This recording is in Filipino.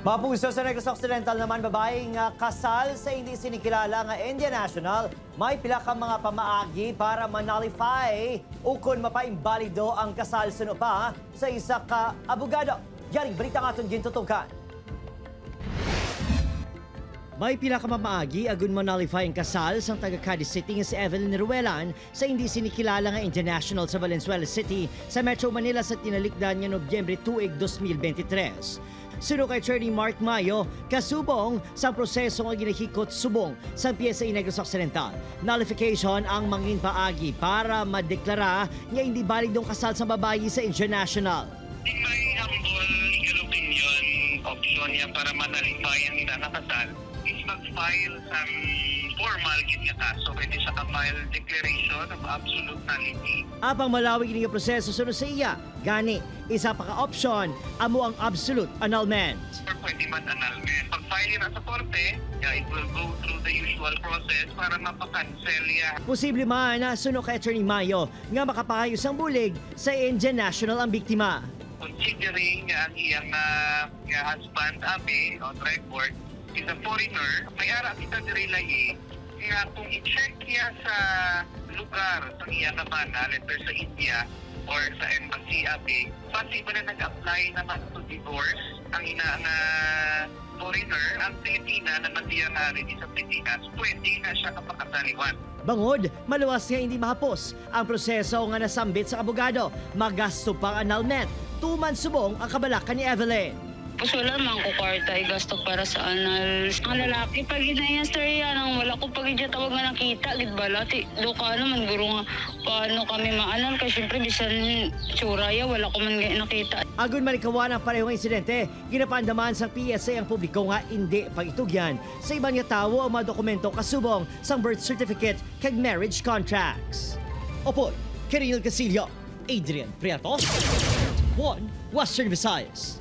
Mapuso sa Negros Occidental naman, babaeng kasal sa hindi sinikilala nga Indian national, may pila ka mga pamaagi para manalify ukon mapaimbalido ang kasal suno pa sa isa ka abogado. Yaring balita nga itong gintutukan. May pila ka mamaagi agun manalify ang kasal sang taga Cadiz City nga si Evelyn Ruelan sa hindi sinikilala nga Indian national sa Valenzuela City sa Metro Manila sa tinalikdan nga Nobyembre 2, 2023. Suno kay Attorney Mark Mayo, kasubong sa proseso nga ginahikot subong sa PSA Negros Occidental. Nullification ang mangin paagi para madeklara nga hindi valid ang kasal sa babayi sa international. In my humble legal opinion, option niya para manalify ang nakakasal is mag-file some formal nga kaso. Pwede siya ka-file declaration of absolute nullity. Apang malawig nga proseso sunod sa iya, gani, isa pa ka-option, amo ang absolute annulment. Or pwede man annulment. Pag-file na sa korte, it will go through the usual process para mapakancel niya. Posible man na suno kay Attorney Mayo nga makapahayos ang bulig sa Indian national ang biktima. Considering ang iyang husband, Abe, on record, is a foreigner, may ara kita direlay nga kung i-check niya sa lugar sa iyang namana, letter sa India or sa embassy, Abe, possible na nag-apply naman to divorce ang ina nga foreigner, ang Pilipina na mandiyangari sa Pilipinas, pwede na siya kapakasaliwan. Bangod, maluwas nga hindi mahapos ang proseso nga nasambit sa abogado, magasto pang annulment, tuman subong ang kabalakan ni Evelyn. Pues wala man ko kwarta gasto para sa anal. Ang lalaki pag inaya sir yan, wala ko pag tawag nga nakita, gid bala ti do ka naman guro nga paano kami maanal kay syempre bisan tsuraya wala ko man nakita. Agun malikawan ang parehong insidente, ginapandaman sa PSA ang publiko nga hindi pagitugyan sa ibang nga tawo ang mga dokumento kasubong sang birth certificate kag marriage contracts. Opo, Kiril Casillo, Adrian Prieto, One Western Visayas.